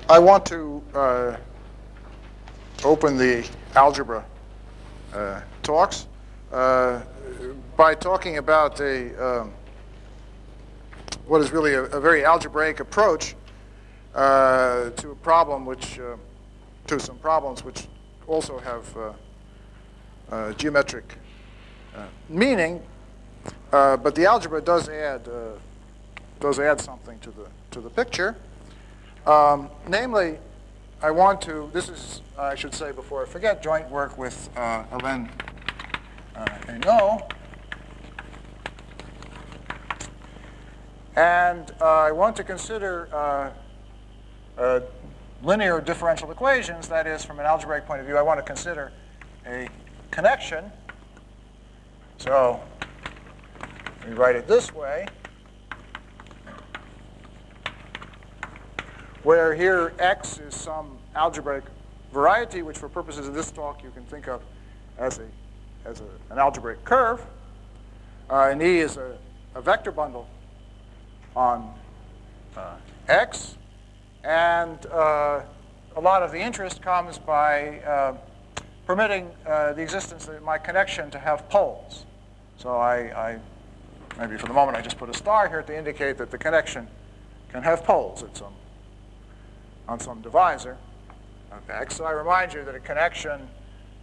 I want to open the algebra talks by talking about what is really a very algebraic approach to a problem which, to some problems which also have geometric meaning, but the algebra does add something to the picture. Namely, I want to, this is, I should say before I forget, joint work with Alain Hainaut. And I want to consider linear differential equations. That is, from an algebraic point of view, I want to consider a connection. So we write it this way, where here x is some algebraic variety, which for purposes of this talk you can think of as an algebraic curve, and E is a vector bundle on x, and a lot of the interest comes by permitting the existence of my connection to have poles. So I maybe for the moment I just put a star here to indicate that the connection can have poles on some divisor of x. So I remind you that a connection,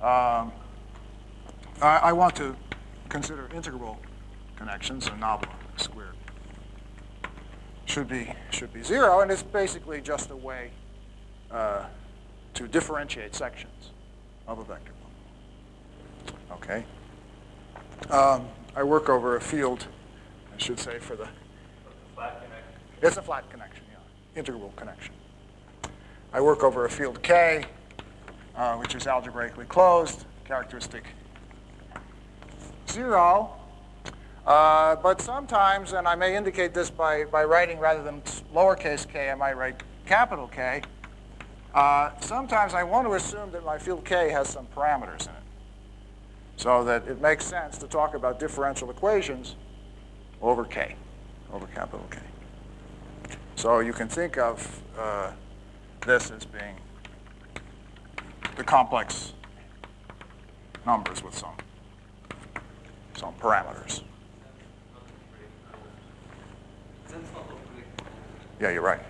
I want to consider integrable connections, so nabla squared should be 0, and it's basically just a way to differentiate sections of a vector bundle. Okay. I work over a field, I should say, for the flat connection. It's a flat connection, yeah, integrable connection. I work over a field K, which is algebraically closed, characteristic 0. But sometimes, and I may indicate this by writing rather than lowercase k, I might write capital K. Sometimes I want to assume that my field K has some parameters in it, so that it makes sense to talk about differential equations over K, over capital K. So you can think of this as being the complex numbers with some parameters. Yeah, you're right.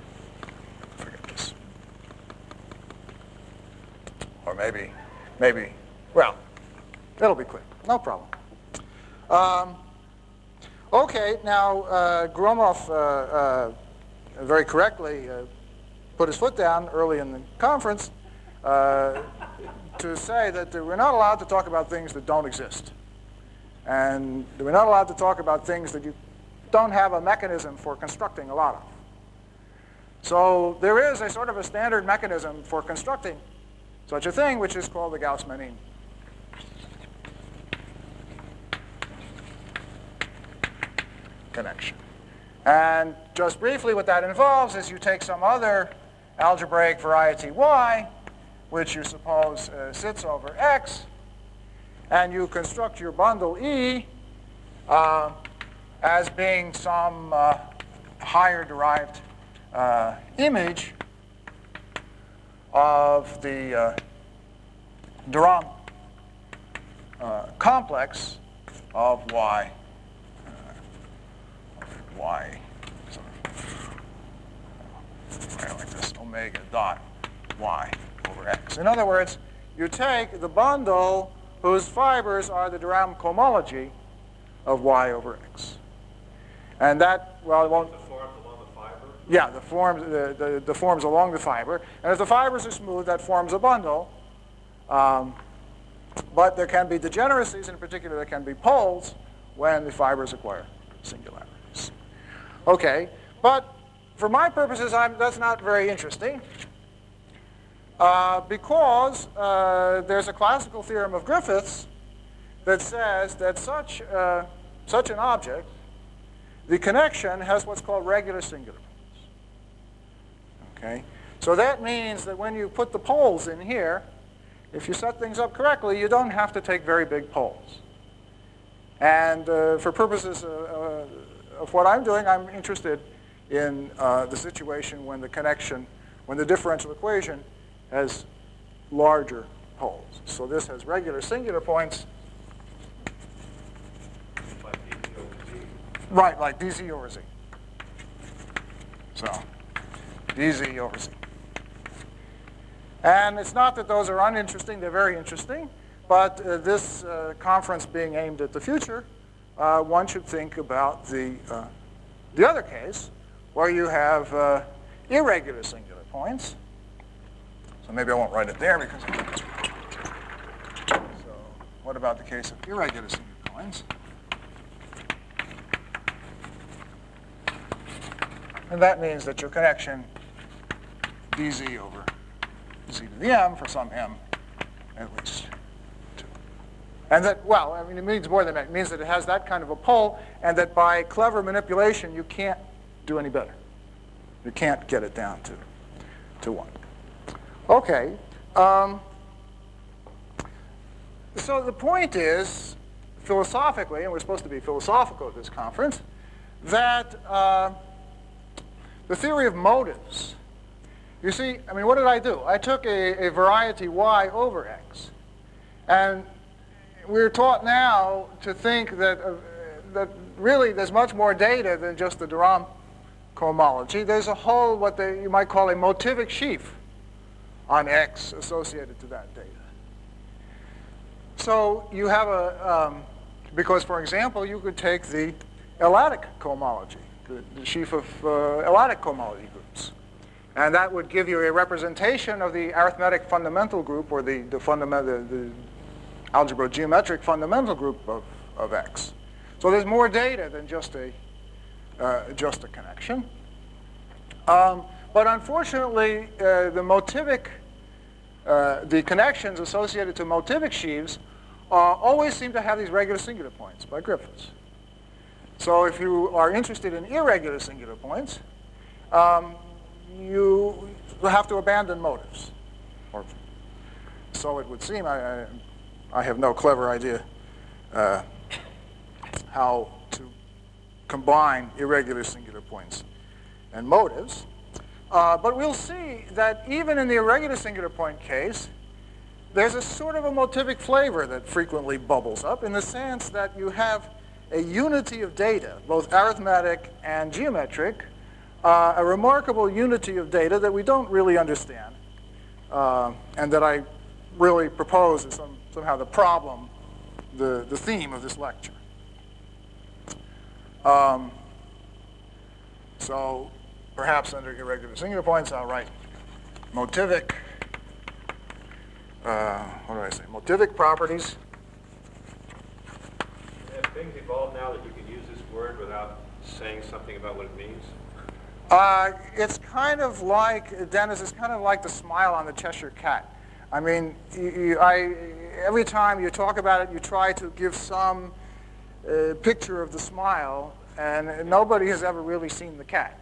Forget this. Or maybe, well, it'll be clear. No problem. Okay, now Gromov very correctly put his foot down early in the conference to say that we're not allowed to talk about things that don't exist. And we're not allowed to talk about things that you don't have a mechanism for constructing a lot of. So there is a sort of a standard mechanism for constructing such a thing, which is called the Gauss-Menin connection. And just briefly, what that involves is you take some other algebraic variety y, which you suppose sits over x, and you construct your bundle E as being some higher derived image of the de Rham complex of y, like this, omega dot y over x. In other words, you take the bundle whose fibers are the de Rham cohomology of y over x. And that, well, it won't... The forms along the fiber? Yeah, the forms along the fiber. And if the fibers are smooth, that forms a bundle. But there can be degeneracies, in particular there can be poles, when the fibers acquire singularities. Okay, but for my purposes, that's not very interesting. Because there's a classical theorem of Griffith's that says that such an object, the connection has what's called regular singular poles. Okay? So that means that when you put the poles in here, if you set things up correctly, you don't have to take very big poles. And for purposes of what I'm doing, I'm interested in the situation when the connection, when the differential equation has larger poles. So this has regular singular points. Like dz over z. Right, like dz over z. So dz over z. And it's not that those are uninteresting. They're very interesting. But this conference being aimed at the future, one should think about the other case, where you have irregular singular points. So maybe I won't write it there because. So what about the case of irregular singular points? And that means that your connection dz over z to the m for some m at least 2. And that, well, I mean, it means more than that. It means that it has that kind of a pole, and that by clever manipulation, you can't do any better. You can't get it down to 1. Okay. So the point is, philosophically, and we're supposed to be philosophical at this conference, that the theory of motives. You see, I mean, what did I do? I took a variety y over x. And we're taught now to think that, that really there's much more data than just the de Rham cohomology. There's a whole, what you might call a motivic sheaf on x associated to that data. So you have because for example, you could take the L-adic cohomology, the sheaf of L-adic cohomology groups. And that would give you a representation of the arithmetic fundamental group, or the algebra geometric fundamental group of X. So there's more data than just a connection. But unfortunately, the connections associated to motivic sheaves always seem to have these regular singular points by Griffiths. So if you are interested in irregular singular points, you have to abandon motives. Or so it would seem. I have no clever idea how to combine irregular singular points and motives. But we'll see that even in the irregular singular point case, there's a sort of a motivic flavor that frequently bubbles up, in the sense that you have a unity of data, both arithmetic and geometric, a remarkable unity of data that we don't really understand, and that I really propose is somehow the problem, the theme of this lecture. So perhaps under irregular singular points, I'll write motivic, what do I say, motivic properties. Have things evolved now that you can use this word without saying something about what it means? It's kind of like, Dennis, it's kind of like the smile on the Cheshire Cat. I mean, every time you talk about it, you try to give some picture of the smile, and nobody has ever really seen the cat.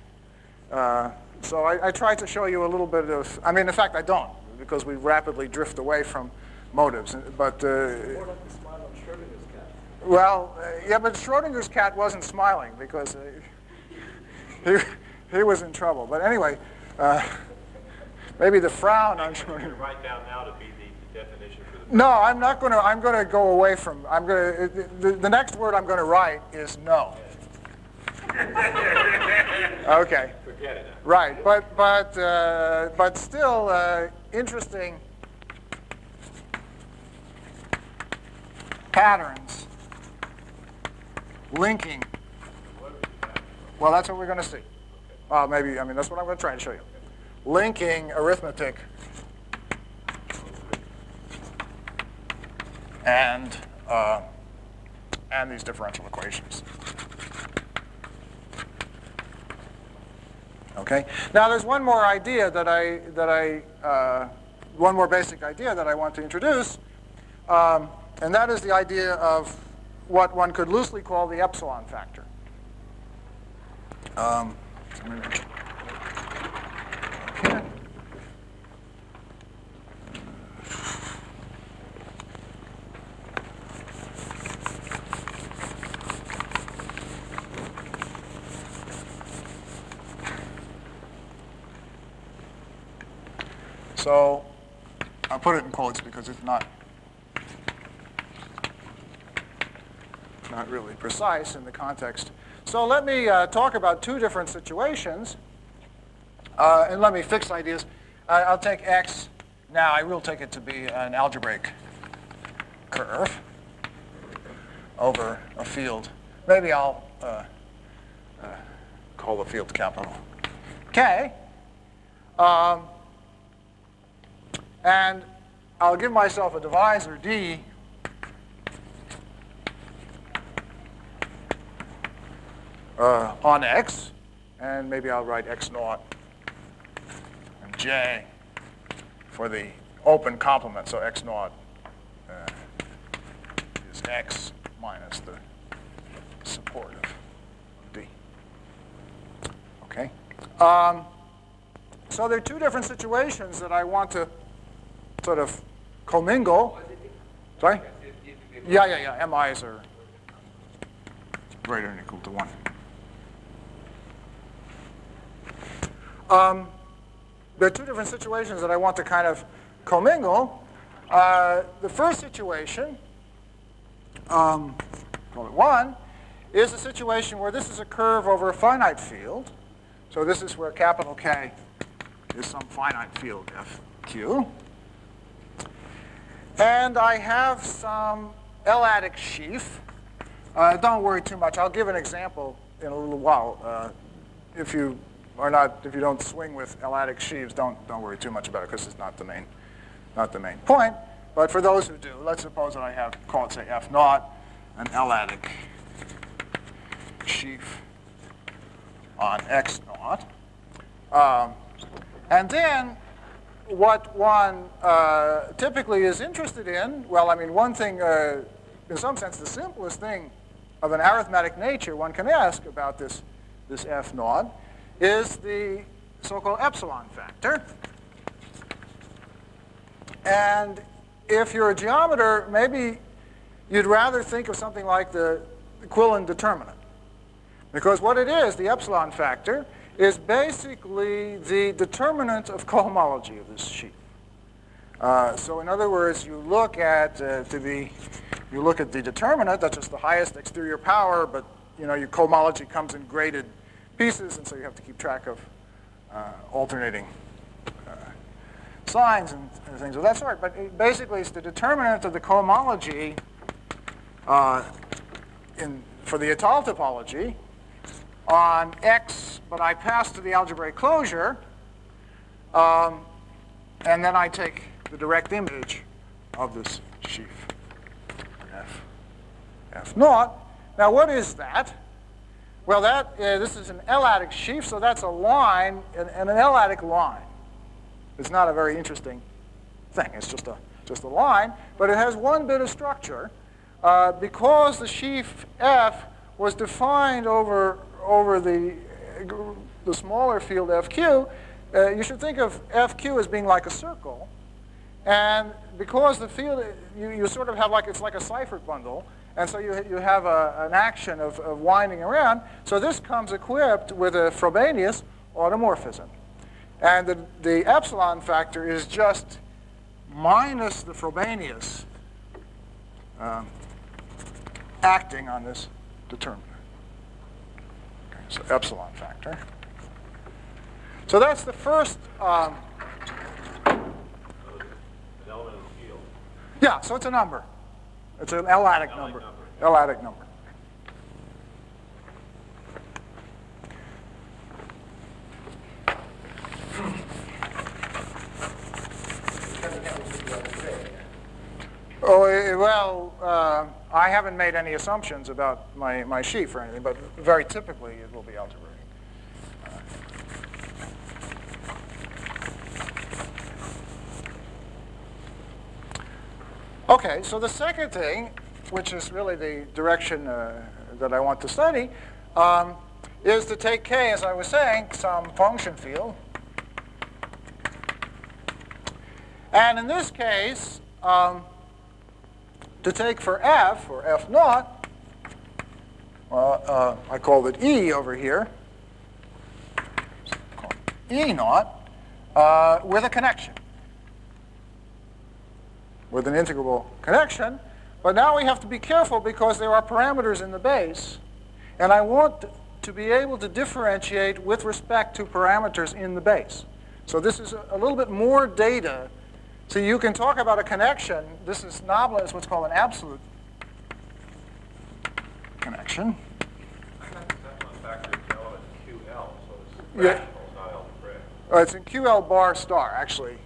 So I try to show you a little bit of, I mean, in fact, I don't, because we rapidly drift away from motives. But more like the smile on Schrodinger's cat. Well, yeah, but Schrodinger's cat wasn't smiling because he was in trouble. But anyway, maybe the frown on Schrodinger. Write down now to be the definition for the. No, I'm not going to. I'm going to go away from. I'm going to. The next word I'm going to write is no. Okay. Forget it. Right, but still interesting patterns linking. Well, that's what we're going to see. Maybe, I mean, that's what I'm going to try to show you. Linking arithmetic and these differential equations. Okay. Now, there's one more idea one more basic idea that I want to introduce, and that is the idea of what one could loosely call the epsilon factor. Okay. So I'll put it in quotes because it's not really precise in the context. So let me talk about two different situations, and let me fix ideas. I'll take X. Now I will take it to be an algebraic curve over a field. Maybe I'll call the field capital K. And I'll give myself a divisor D on X, and maybe I'll write X naught and J for the open complement. So X naught is X minus the support of D. Okay. So there are two different situations that I want to sort of commingle. Sorry? Yeah. MIs are greater than or equal to 1. There are two different situations that I want to kind of commingle. The first situation, call it 1, is a situation where this is a curve over a finite field. So this is where capital K is some finite field FQ. And I have some L-adic sheaf. Don't worry too much. I'll give an example in a little while. If you don't swing with L-adic sheaves, don't worry too much about it because it's not the main point. But for those who do, let's suppose that I have, call it say F naught, an L-adic sheaf on X naught. And then what one typically is interested in, well, I mean, one thing, in some sense, the simplest thing of an arithmetic nature one can ask about this F naught is the so-called epsilon factor. And if you're a geometer, maybe you'd rather think of something like the Quillen determinant. Because what it is, the epsilon factor, is basically the determinant of cohomology of this sheaf. So in other words, you look at the determinant, that's just the highest exterior power, but your cohomology comes in graded pieces, and so you have to keep track of alternating signs and things of that sort. But basically, it's the determinant of the cohomology for the étale topology on X, but I pass to the algebraic closure, and then I take the direct image of this sheaf, F naught. Now, what is that? Well, this is an L-adic sheaf, so that's a line, and an L-adic line. It's not a very interesting thing. It's just a line, but it has one bit of structure. Because the sheaf F was defined over the smaller field FQ, you should think of FQ as being like a circle. And because the field, you sort of have it's like a Seifert bundle, and so you have an action of winding around. So this comes equipped with a Frobenius automorphism. And the epsilon factor is just minus the Frobenius acting on this determinant. Okay, so epsilon factor. So that's the first. An element of the field. Yeah, so it's a number. It's an L-adic number. L-adic number. Oh, well, I haven't made any assumptions about my sheaf or anything, but very typically it will be algebraic. Okay, so the second thing, which is really the direction that I want to study, is to take K, as I was saying, some function field. And in this case, to take for F, or F naught, I call it E over here, E naught, with a connection. with an integrable connection. But now we have to be careful because there are parameters in the base, and I want to be able to differentiate with respect to parameters in the base. So this is a little bit more data. So you can talk about a connection. This is nabla is what's called an absolute connection. Yeah. It's in QL bar star, actually.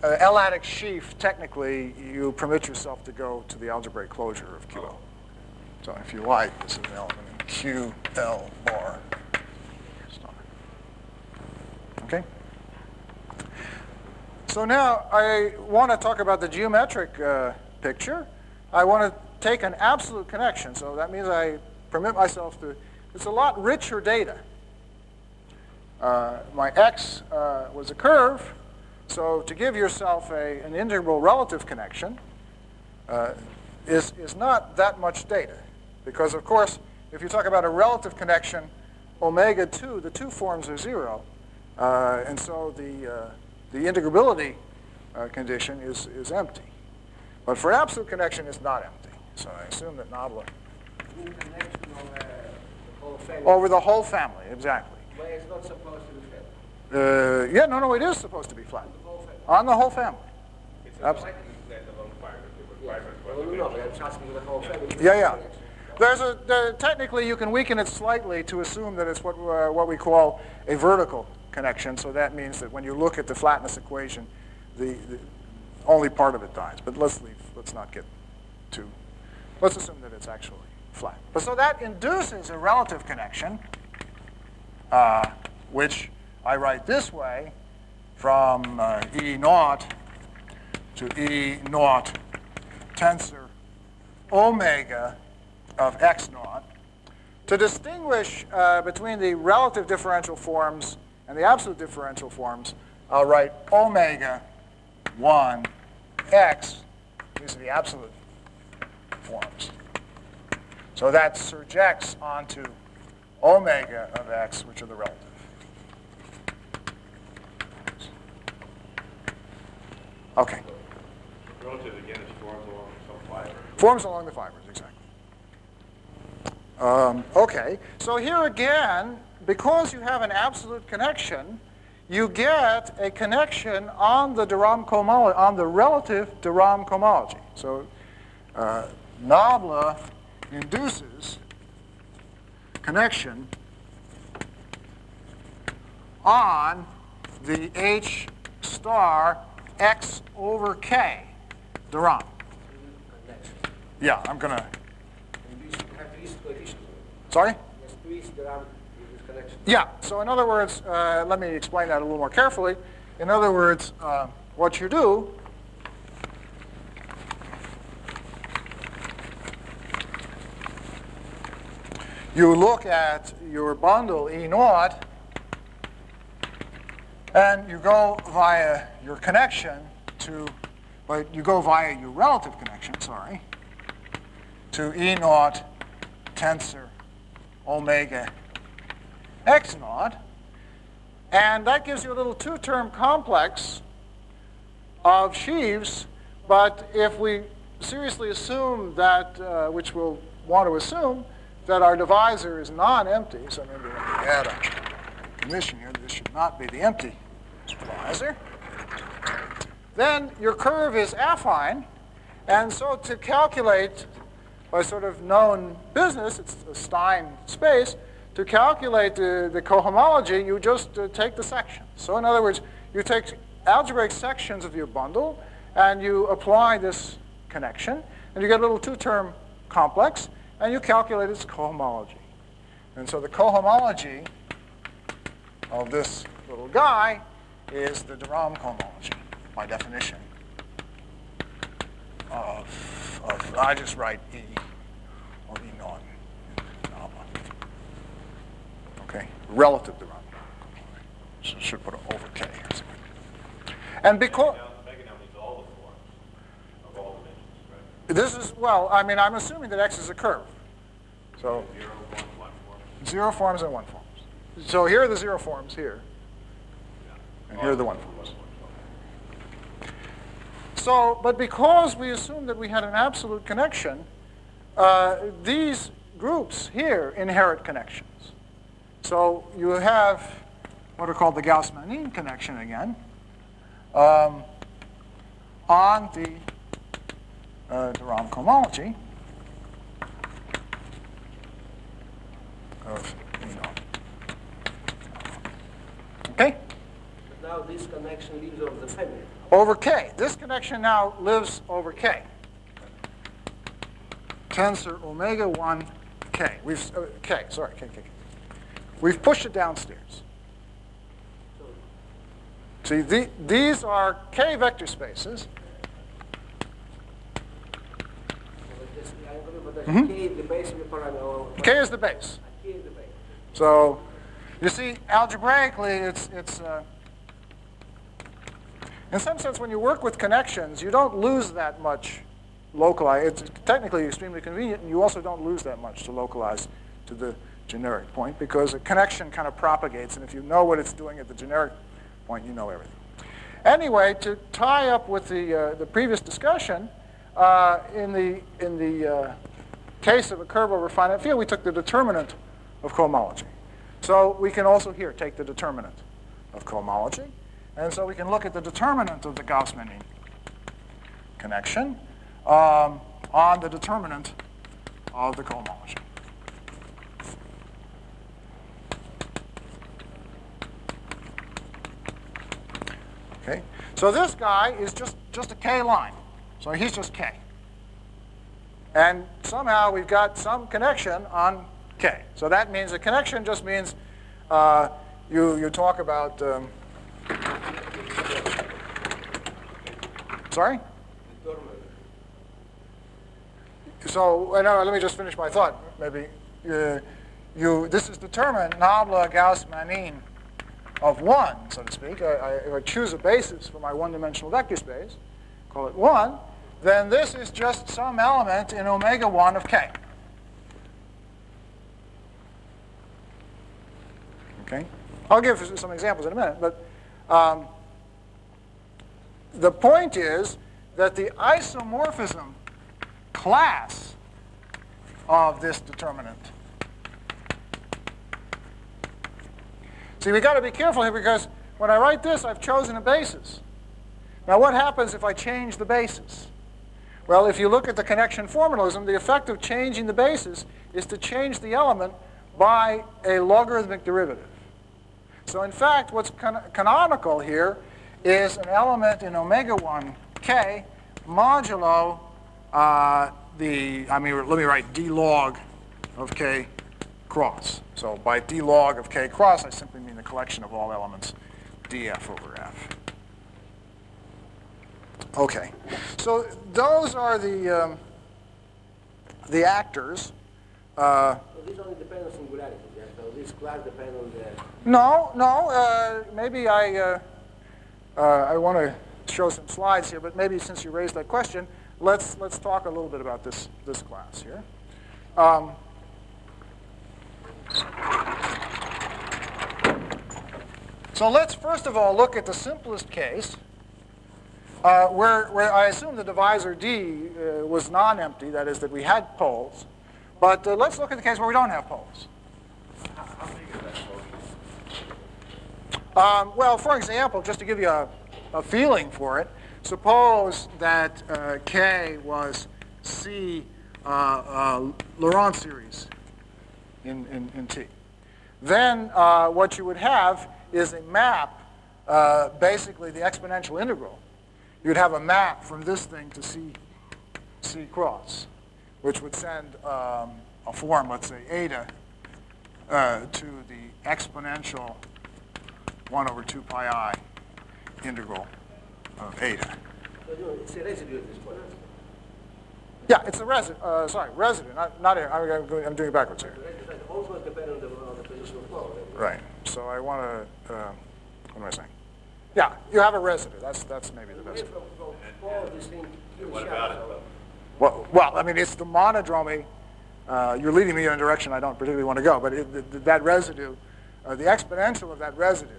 L-adic sheaf, technically, you permit yourself to go to the algebraic closure of QL. So if you like, this is an element in QL bar star. Okay? So now I want to talk about the geometric picture. I want to take an absolute connection. So that means I permit myself to, it's a lot richer data. My x was a curve. So to give yourself an integral relative connection is not that much data. Because, of course, if you talk about a relative connection, omega 2, the two forms are 0. And so the integrability condition is empty. But for an absolute connection, it's not empty. So I assume that nabla. Over the whole family, exactly. But it's not supposed to be flat. Yeah, no, it is supposed to be flat. On the whole family. It's slightly flat along fibers. No, but I'm asking the whole family. Yeah. Technically, you can weaken it slightly to assume that it's what we call a vertical connection. So that means that when you look at the flatness equation, the only part of it dies. But let's not get too. Let's assume that it's actually flat. But so that induces a relative connection, which I write this way, from E naught to E naught tensor omega of x naught. To distinguish between the relative differential forms and the absolute differential forms, I'll write omega 1 x. These are the absolute forms. So that surjects onto omega of x, which are the relative. Okay. Relative, again, is forms along some fiber. Forms along the fibers, exactly. Okay, so here again, because you have an absolute connection, you get a connection on the de Rham cohomology, on the relative de Rham cohomology. So nabla induces connection on the H star x over k de Rham. Yeah, I'm going to. Sorry? Yeah, so in other words, let me explain that a little more carefully. In other words, what you do you look at your bundle E naught and you go via your connection to, but you go via your relative connection, sorry, to E naught tensor omega x naught. And that gives you a little two-term complex of sheaves. But if we seriously assume that, which we'll want to assume, that our divisor is non-empty, so maybe let me add a condition here. This should not be the empty divisor. Then your curve is affine. And so to calculate, by sort of known business, it's a Stein space, to calculate the cohomology, you just take the sections. So in other words, you take algebraic sections of your bundle, and you apply this connection, and you get a little two-term complex, and you calculate its cohomology. And so the cohomology of this little guy is the de Rham cohomology, by definition, of I just write E or E naught. Okay, relative to Rham. So I should put it over K. And because Omega now means all the forms of all dimensions, right? this is, well, I mean, I'm assuming that X is a curve. So 0, 1, 1 form. 0 forms and 1 forms. So here are the 0 forms here. And here are the 1 forms. So, but because we assumed that we had an absolute connection, these groups here inherit connections. So you have what are called the Gauss-Manin connection again on the de Rham cohomology of Okay? But now this connection lives over the family. Over K. This connection now lives over K. Tensor omega 1 K. K. We've pushed it downstairs. See, these are K vector spaces. K is the base of the parameter. K is the base. K is the base. So, you see, algebraically, it's in some sense, when you work with connections, you don't lose that much localize. It's technically extremely convenient, and you also don't lose that much to localize to the generic point, because a connection kind of propagates, and if you know what it's doing at the generic point, you know everything. Anyway, to tie up with the previous discussion, in the case of a curve over a finite field, we took the determinant of cohomology. So we can also here take the determinant of cohomology. And so we can look at the determinant of the Gauss-Manin connection on the determinant of the cohomology. Okay, so this guy is just a K line. So he's just K. And somehow we've got some connection on K. So that means a connection just means you talk about... Sorry? So let me just finish my thought. Maybe this is determined nabla Gauss-Manin of 1, so to speak. If I choose a basis for my one-dimensional vector space, call it 1, then this is just some element in omega 1 of K. Okay? I'll give some examples in a minute, but the point is that the isomorphism class of this determinant. See, we've got to be careful here, because when I write this, I've chosen a basis. Now, what happens if I change the basis? Well, if you look at the connection formalism, the effect of changing the basis is to change the element by a logarithmic derivative. So in fact, what's canonical here is an element in omega 1 K modulo let me write d log of K cross. So by d log of K cross, I simply mean the collection of all elements df over f. Okay, so those are the actors. So these only depend on singularities, yeah? So this class depends on the... No, maybe I want to show some slides here, but maybe since you raised that question, let's talk a little bit about this class here. So let's first of all look at the simplest case, where I assume the divisor D was non-empty, that is, that we had poles. But let's look at the case where we don't have poles. How big is that pole? Well, for example, just to give you a feeling for it, suppose that K was C Laurent series in T. Then what you would have is a map, basically the exponential integral. You'd have a map from this thing to C cross, which would send a form, let's say, eta, to the exponential 1 over 2 pi I integral of eta. So it's a residue at this point. Yeah, it's a residue. Residue, not I'm doing it backwards here. The residue also depends on the position of flow. Right. So I want to, what am I saying? Yeah, you have a residue. That's maybe the best. What about it? Well, I mean, it's the monodromy. You're leading me in a direction I don't particularly want to go, but that residue, the exponential of that residue.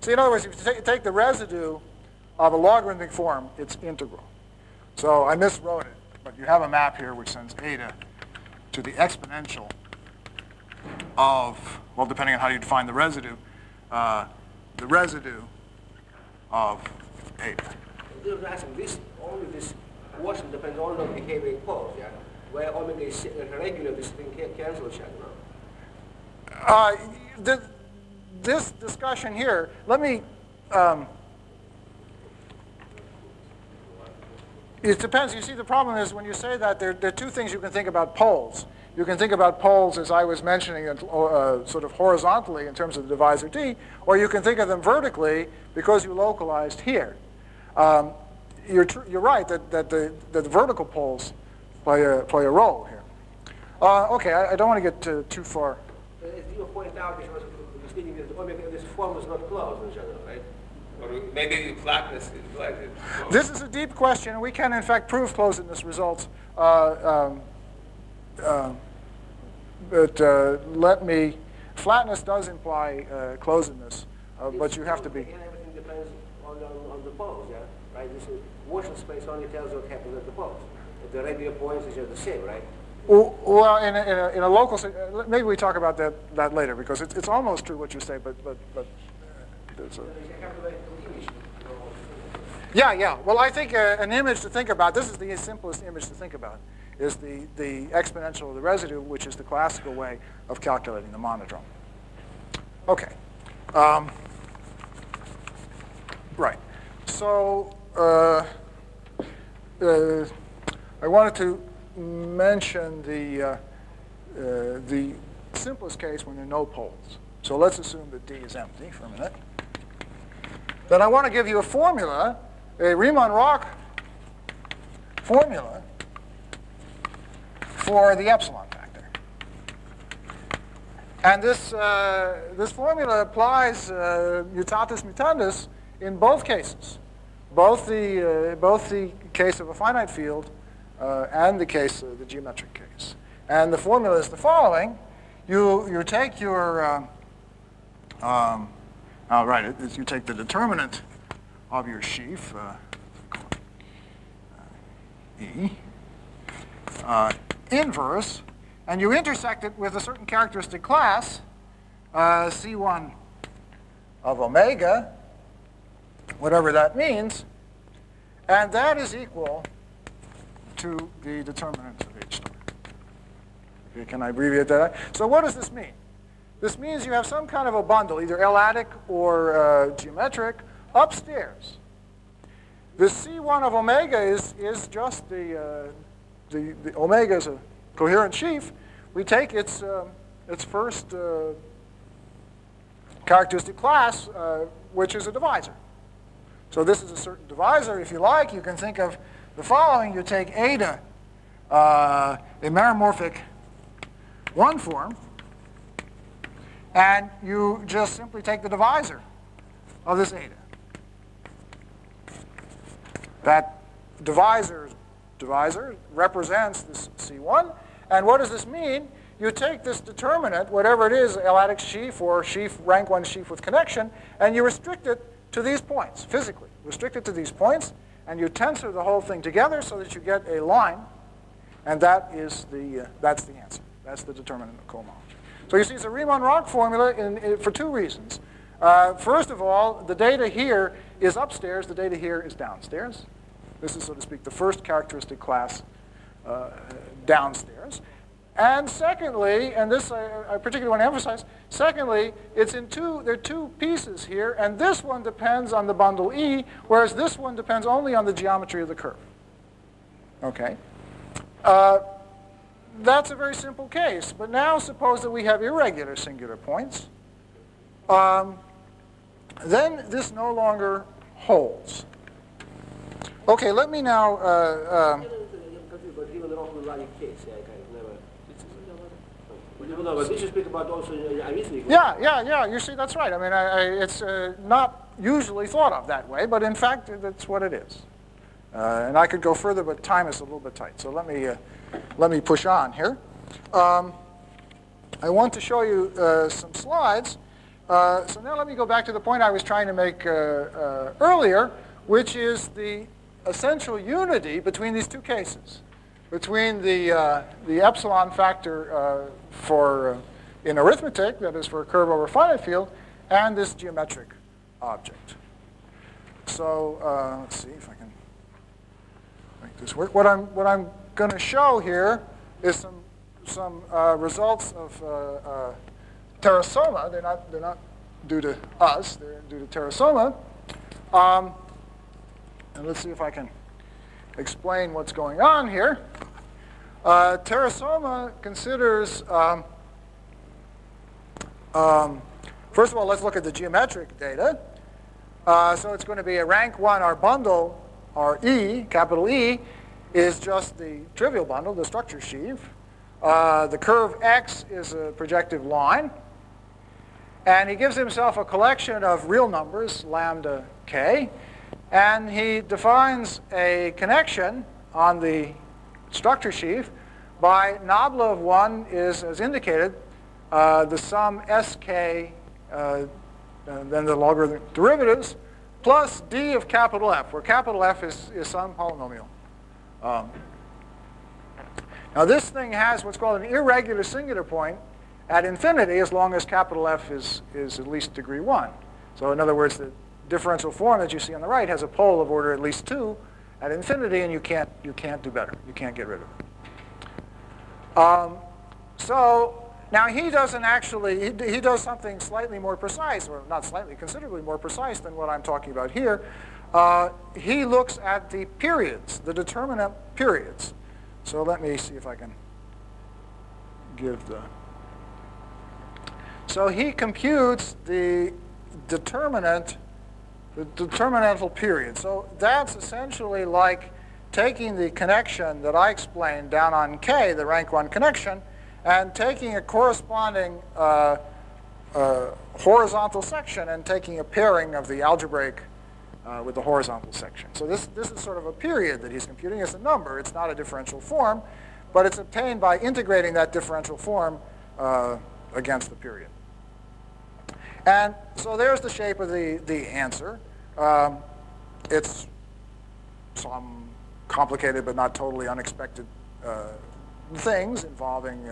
So in other words, if you take the residue of a logarithmic form, it's integral. So I miswrote it, but you have a map here which sends eta to the exponential of, well, depending on how you define the residue of eta. This quotient depends only on behaving poles, yeah? Where omega is regular, this thing can't cancel each other, no? This discussion here, let me, it depends. You see, the problem is when you say that, there are two things you can think about poles. You can think about poles, as I was mentioning, sort of horizontally in terms of the divisor D, or you can think of them vertically because you localized here. You're right that the vertical poles play a role here. Okay, I don't want to get too far. As you pointed out, this form is not closed in general, right? Or maybe flatness is like it. This is a deep question, and we can, in fact, prove closedness results. But flatness does imply closedness, but you have to be. Everything depends on the poles, yeah? Right? This Motion space only tells you what happens at the poles. At the regular points, it's just the same, right? Well, in a local, maybe we talk about that later, because it's almost true what you say, but there's a, yeah. Well, I think an image to think about, this is the simplest image to think about, is the exponential of the residue, which is the classical way of calculating the monodrome. Okay. Right. So I wanted to mention the simplest case when there are no poles. So let's assume that D is empty for a minute. Then I want to give you a formula, a Riemann-Roch formula for the epsilon factor. And this formula applies mutatis mutandis in both cases, both the case of a finite field and the case of the geometric case. And the formula is the following: you take your you take the determinant of your sheaf E inverse, and you intersect it with a certain characteristic class C1 of omega, whatever that means, and that is equal to the determinant of H star. Okay, can I abbreviate that? So what does this mean? This means you have some kind of a bundle, either L-adic or geometric, upstairs. The C1 of omega is just the omega is a coherent sheaf. We take its first characteristic class, which is a divisor. So this is a certain divisor. If you like, you can think of the following. You take eta, a meromorphic one form, and you just simply take the divisor of this eta. That divisor represents this C1. And what does this mean? You take this determinant, whatever it is, L-adic sheaf or sheaf, rank 1 sheaf with connection, and you restrict it to these points, physically. Restrict it to these points, and you tensor the whole thing together so that you get a line, and that's the answer. That's the determinant of cohomology. So you see, it's a Riemann-Roch formula for two reasons. First of all, the data here is upstairs. The data here is downstairs. This is, so to speak, the first characteristic class downstairs. And secondly, and this I particularly want to emphasize, secondly, there are two pieces here, and this one depends on the bundle E, whereas this one depends only on the geometry of the curve. Okay? That's a very simple case, but now suppose that we have irregular singular points. Then this no longer holds. Okay, let me now... Yeah. You see, that's right. I mean, it's not usually thought of that way, but in fact, that's what it is. And I could go further, but time is a little bit tight. So let me push on here. I want to show you some slides. So now let me go back to the point I was trying to make earlier, which is the essential unity between these two cases, between the epsilon factor in arithmetic, that is for a curve over a finite field, and this geometric object. So let's see if I can make this work. What I'm going to show here is some results of Tarasova. They're not due to us. They're due to Tarasova. And let's see if I can explain what's going on here. Tarasova considers, first of all, let's look at the geometric data. So it's going to be a rank 1. Our bundle, our E, capital E, is just the trivial bundle, the structure sheaf. The curve X is a projective line. And he gives himself a collection of real numbers, lambda k. And he defines a connection on the structure sheaf by nabla of 1 is, as indicated, the sum sk, then the logarithmic derivatives, plus d of capital F, where capital F is some polynomial. Now this thing has what's called an irregular singular point at infinity as long as capital F is at least degree 1. So in other words, the differential form that you see on the right has a pole of order at least 2 at infinity, and you can't do better. You can't get rid of it. So now he doesn't actually, he does something slightly more precise, or not slightly, considerably more precise than what I'm talking about here. He looks at the periods, the determinant periods. So let me see if I can give the... So he computes the determinant, the determinantal period. So that's essentially like taking the connection that I explained down on K, the rank 1 connection, and taking a corresponding horizontal section and taking a pairing of the algebraic with the horizontal section. So this is sort of a period that he's computing. It's a number. It's not a differential form, but it's obtained by integrating that differential form against the period. And so there's the shape of the answer. It's some complicated but not totally unexpected things involving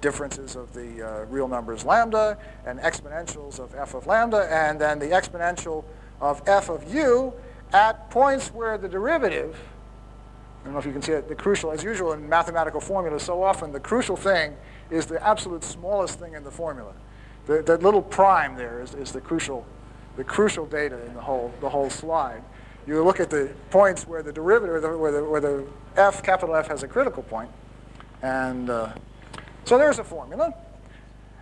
differences of the real numbers lambda and exponentials of f of lambda, and then the exponential of f of u at points where the derivative, I don't know if you can see it, the crucial, as usual in mathematical formulas, so often the crucial thing is the absolute smallest thing in the formula. That little prime there is the crucial data in the whole slide. You look at the points where the derivative, where the f, capital F, has a critical point, and so there's a formula.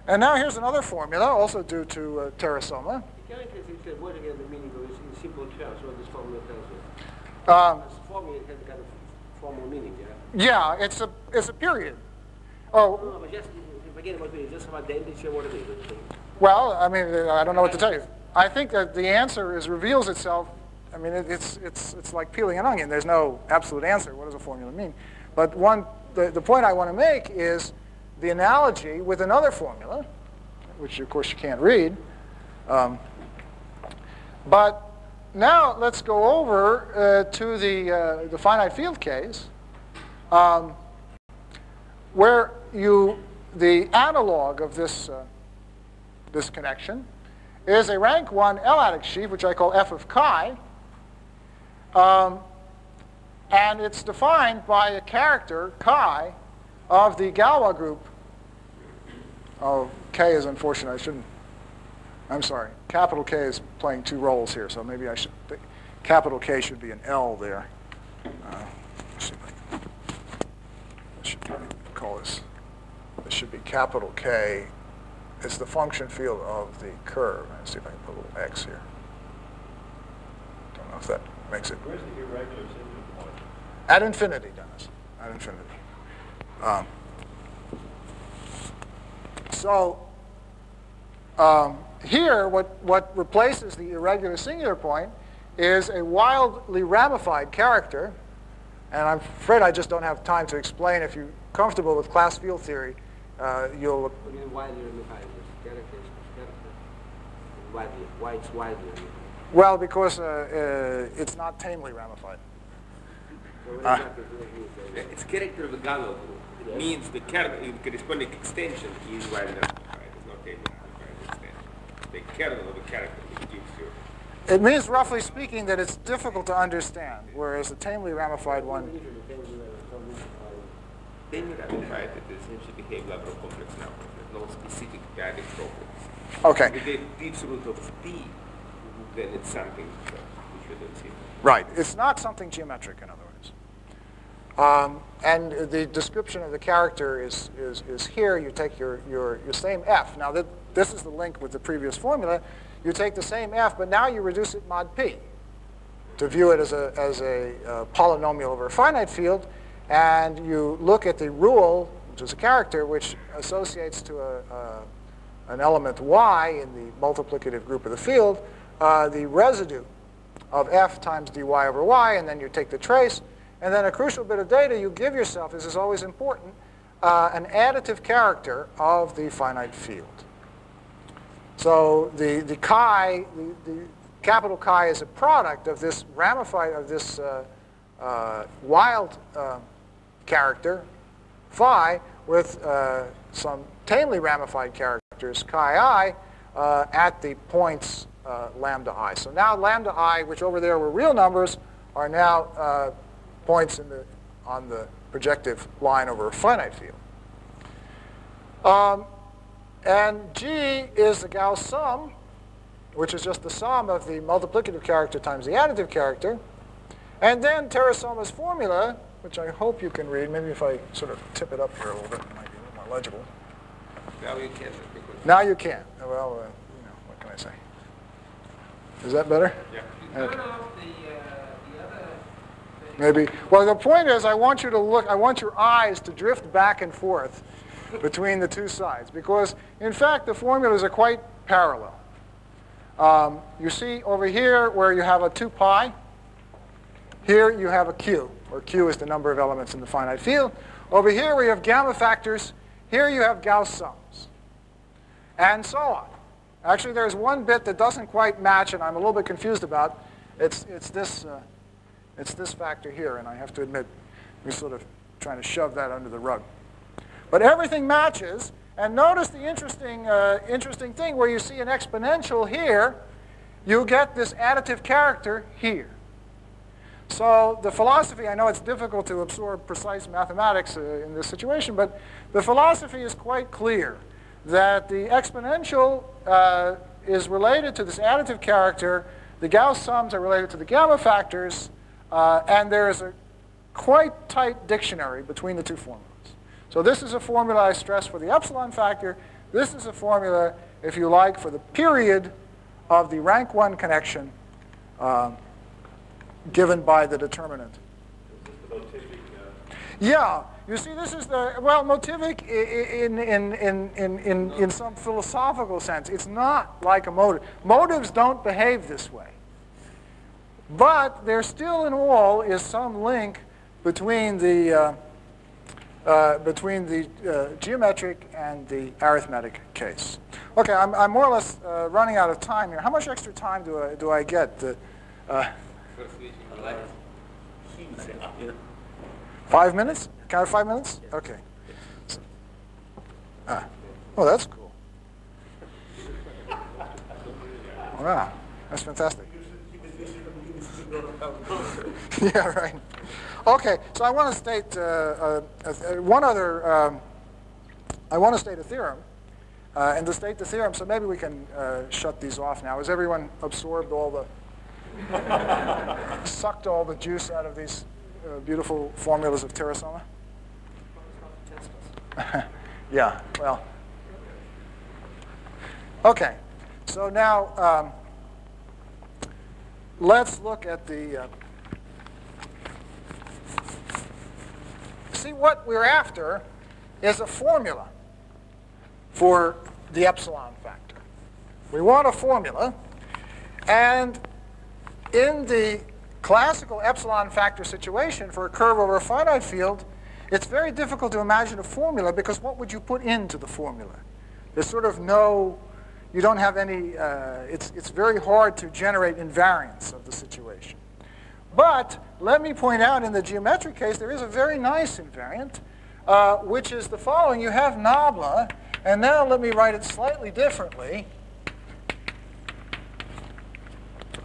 And now here's another formula, also due to Tarasova. Can I just what again the meaning of this in simple terms? What this formula tells us? This formula has kind of formal meaning, yeah. Yeah, it's a period. Oh. No, but just forget about it. Just about the identity of what it is. Well, I mean, I don't know what to tell you. I think that the answer reveals itself. I mean, it's like peeling an onion. There's no absolute answer. What does a formula mean? But the point I want to make is the analogy with another formula, which of course you can't read. But now let's go over to the finite field case, where the analog of this connection is a rank 1 L-adic sheaf, which I call f of chi, and it's defined by a character chi of the Galois group. Oh, k is unfortunate. I shouldn't. I'm sorry. Capital K is playing two roles here, so maybe I should. Capital K should be an L there. Let's see if I should call this. This should be capital K. It's the function field of the curve. Let's see if I can put a little X here. Don't know if that makes it. Where's the irregular singular point? At infinity, Dennis. At infinity. Here, what replaces the irregular singular point is a wildly ramified character, and I'm afraid I just don't have time to explain. If you're comfortable with class field theory, you'll... Wildly ramified. Why it's wildly ramified? Well, because it's not tamely ramified. It's character of the Galois group. Means the corresponding extension is widely ramified. It's not tamely ramified extension. The kernel of a character which gives you. It means, roughly speaking, that it's difficult to understand, whereas the tamely ramified one. Tamely ramified, it essentially behaves like a complex number. There's no specific periodic problem. Okay. With the deep root of p, then it's something we shouldn't see. Right. It's not something geometric, in other words. And the description of the character is here. You take your same f. Now, this is the link with the previous formula. You take the same f, but now you reduce it mod p to view it as a polynomial over a finite field. And you look at the rule, which is a character, which associates to an element y in the multiplicative group of the field, the residue of f times dy over y, and then you take the trace. And then a crucial bit of data you give yourself, this is always important, an additive character of the finite field. So the chi, the capital chi is a product of this ramified, of this wild character, phi, with some tamely ramified characters, chi I, at the points lambda I. So now lambda I, which over there were real numbers, are now points on the projective line over a finite field. And G is the Gauss sum, which is just the sum of the multiplicative character times the additive character. And then Tarasova's formula, which I hope you can read. Maybe if I sort of tip it up here a little bit, it might be a little more legible. Now you can. Now you can. Well, what can I say? Is that better? Yeah. Okay. Maybe. Well, the point is, I want you to look. I want your eyes to drift back and forth between the two sides, because in fact the formulas are quite parallel. You see over here where you have a 2 pi. Here you have a q, where q is the number of elements in the finite field. Over here we have gamma factors. Here you have Gauss sums, and so on. Actually, there's one bit that doesn't quite match, and I'm a little bit confused about. It's this factor here, and I have to admit, we're sort of trying to shove that under the rug. But everything matches, and notice the interesting thing where you see an exponential here, you get this additive character here. So the philosophy, I know it's difficult to absorb precise mathematics in this situation, but the philosophy is quite clear that the exponential is related to this additive character, the Gauss sums are related to the gamma factors, and there is a quite tight dictionary between the two formulas. So this is a formula I stress for the epsilon factor. This is a formula, if you like, for the period of the rank 1 connection given by the determinant. Is this the motivic? Yeah. You see, this is the, well, motivic in some philosophical sense. It's not like a motive. Motives don't behave this way. But there still in all is some link between the geometric and the arithmetic case. Okay, I'm more or less running out of time here. How much extra time do I get? 5 minutes? Can I have 5 minutes? Okay. Oh, that's cool. Wow, that's fantastic. Yeah, right. Okay, so I want to state one other. I want to state a theorem, and to state the theorem, so maybe we can shut these off now. Has everyone absorbed all the, sucked all the juice out of these beautiful formulas of Tarasova? Yeah. Well. Okay. So now let's look at the. See, what we're after is a formula for the epsilon factor. We want a formula, and in the classical epsilon factor situation for a curve over a finite field, it's very difficult to imagine a formula, because what would you put into the formula? There's sort of no, you don't have any, it's very hard to generate invariance of the situation. But let me point out in the geometric case, there is a very nice invariant, which is the following. You have nabla, and now let me write it slightly differently.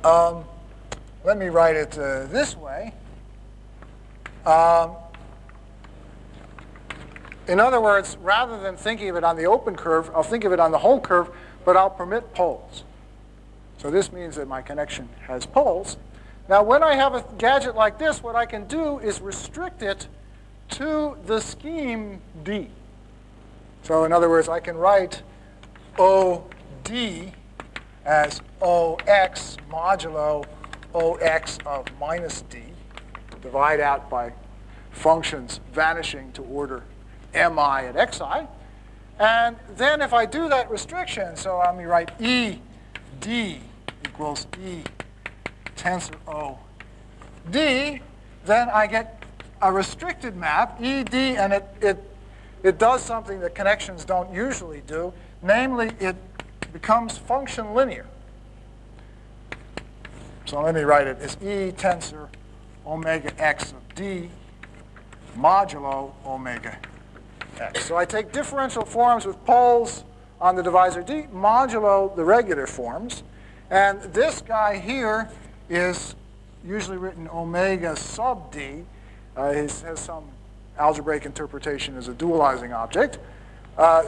Let me write it this way. In other words, rather than thinking of it on the open curve, I'll think of it on the whole curve, but I'll permit poles. So this means that my connection has poles. Now, when I have a gadget like this, what I can do is restrict it to the scheme D. So in other words, I can write OD as OX modulo OX of minus D, divide out by functions vanishing to order mi at xi. And then if I do that restriction, so let me write ED equals E tensor OD, then I get a restricted map, ED, and it does something that connections don't usually do. Namely, it becomes function linear. So let me write it as E tensor omega x of D modulo omega x. So I take differential forms with poles on the divisor D modulo the regular forms. And this guy here is usually written omega sub D. It has some algebraic interpretation as a dualizing object.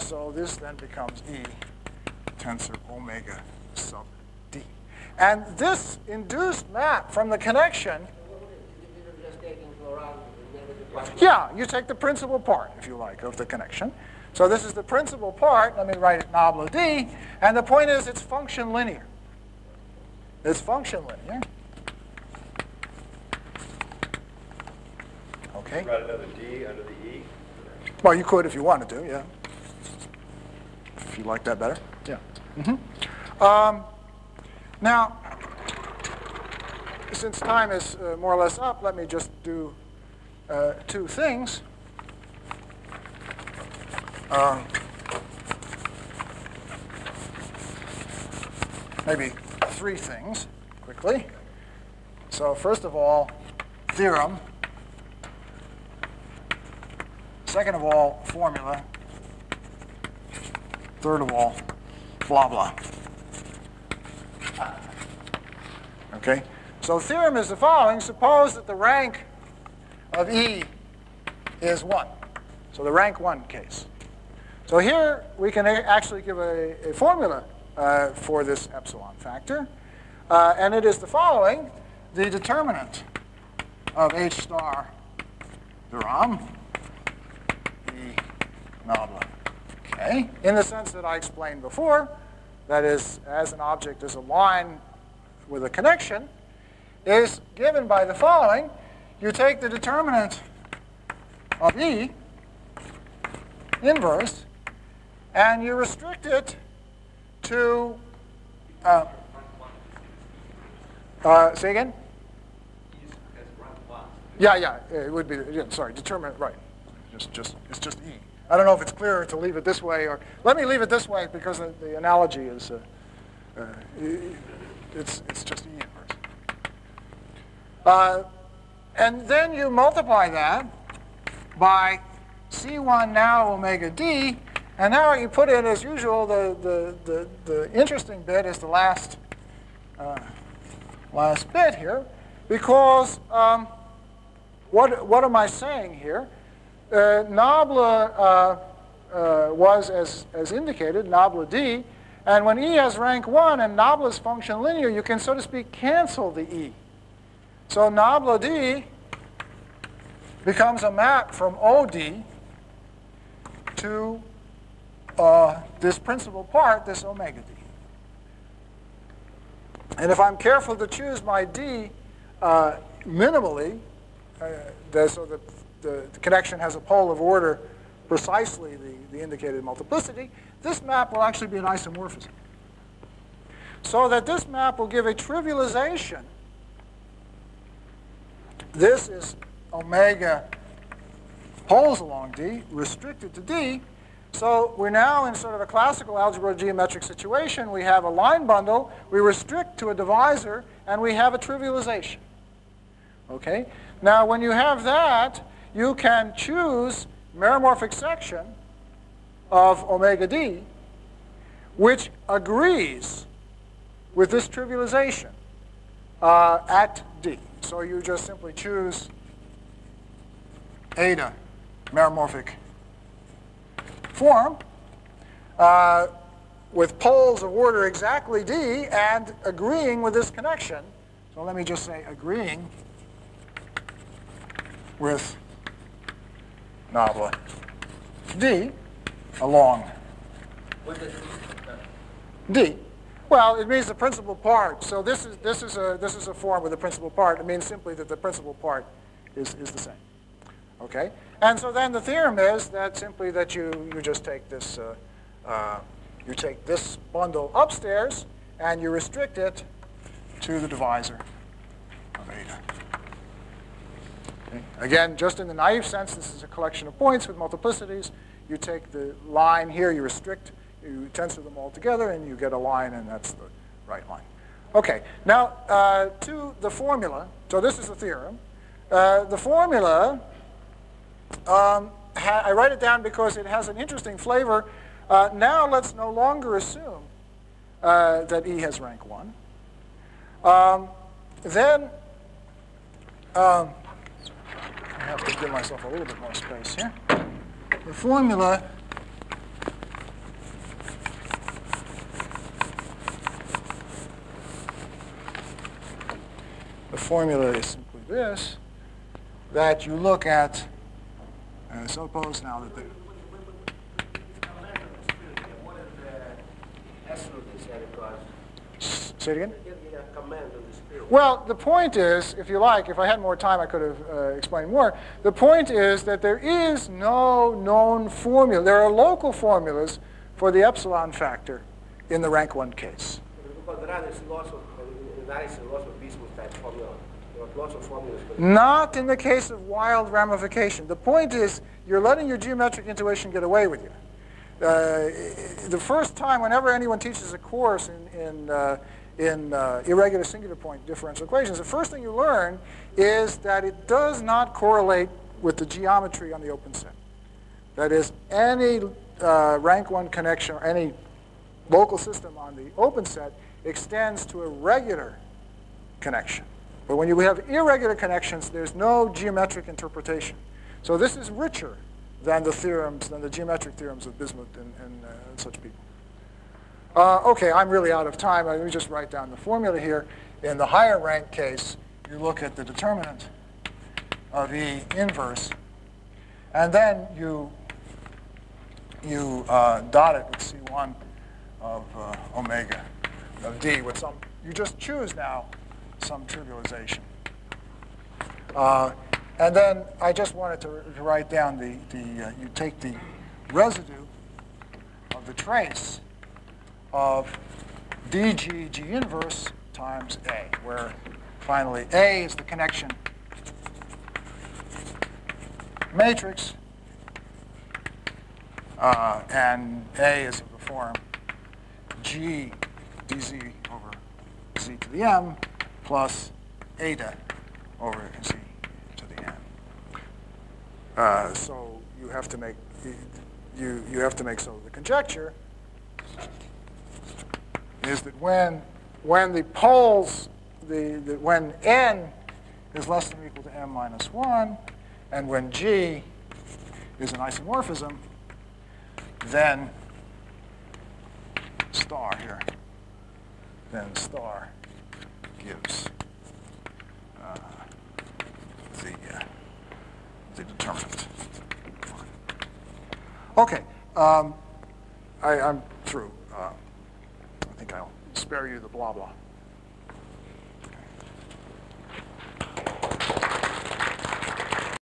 So this then becomes E tensor omega sub D. And this induced map from the connection, yeah, you take the principal part, if you like, of the connection. So this is the principal part. Let me write it nabla D. And the point is it's function linear. It's function linear. Okay. Write another D under the E? Well, you could if you wanted to, yeah. If you like that better, yeah. Now, since time is more or less up, let me just do two things. Maybe three things quickly. So first of all, theorem. Second of all, formula. Third of all, blah, blah. Okay? So theorem is the following. Suppose that the rank of E is 1. So the rank 1 case. So here we can actually give a formula for this epsilon factor. And it is the following. The determinant of H star theorem, E nabla K, in the sense that I explained before, that is, as an object is a line with a connection, is given by the following. You take the determinant of E inverse, and you restrict it to, say again? Yeah, it would be, yeah, sorry, determinant, right. It's just E. I don't know if it's clearer to leave it this way, or let me leave it this way because the analogy is, it's just E inverse. And then you multiply that by C1 now omega D, and now you put in, as usual, the interesting bit is the last bit here, because what am I saying here? Nabla was, as indicated, nabla D, and when E has rank 1 and nabla's function linear, you can, so to speak, cancel the E. So nabla D becomes a map from OD to this principal part, this omega D. And if I'm careful to choose my D minimally, so that the connection has a pole of order precisely the indicated multiplicity, this map will actually be an isomorphism. So that this map will give a trivialization. This is omega poles along D, restricted to D, So we're now in sort of a classical algebra geometric situation. We have a line bundle, we restrict to a divisor, and we have a trivialization. Okay? Now, when you have that, you can choose meromorphic section of omega d, which agrees with this trivialization at d. So you just simply choose eta meromorphic form with poles of order exactly d and agreeing with this connection. So let me just say agreeing with nabla d along d. Well, it means the principal part. So this is a form with a principal part. It means simply that the principal part is the same. Okay? And so then the theorem is that simply that you just take this you take this bundle upstairs and you restrict it to the divisor of eta. Okay? Again, just in the naive sense, this is a collection of points with multiplicities. You take the line here, you restrict, you tensor them all together, and you get a line, and that's the right line. Okay, now to the formula. So this is the theorem. The formula, I write it down because it has an interesting flavor. Now let's no longer assume that E has rank 1. Then I have to give myself a little bit more space here. The formula is simply this, that you look at, suppose now that the... What is the S of this because Say it again? a command of this field? Well, the point is, if you like, if I had more time, I could have explained more. The point is that there is no known formula. There are local formulas for the epsilon factor in the rank 1 case. Because there are lots of analysis, lots of Bismuth type formula. There are lots of formulas for Not in the case of wild ramification. The point is, you're letting your geometric intuition get away with you. The first time, whenever anyone teaches a course in irregular singular point differential equations, the first thing you learn is that it does not correlate with the geometry on the open set. That is, any rank 1 connection or any local system on the open set extends to a regular connection. But when you have irregular connections, there's no geometric interpretation. So this is richer than the theorems, than the geometric theorems of Bismuth and such people. Okay, I'm really out of time. Let me just write down the formula here. In the higher rank case, you look at the determinant of E inverse, and then you dot it with C1 of omega of D with some, you just choose now some trivialization. And then I just wanted to write down you take the residue of the trace of dg G inverse times A, where finally A is the connection matrix, and A is of the form G dz over z to the m plus eta over z to the n. So you have to make so the conjecture is that when the poles when n is less than or equal to m minus 1, and when G is an isomorphism, then star here, then star gives the determinant. Okay, I'm through. I think I'll spare you the blah blah.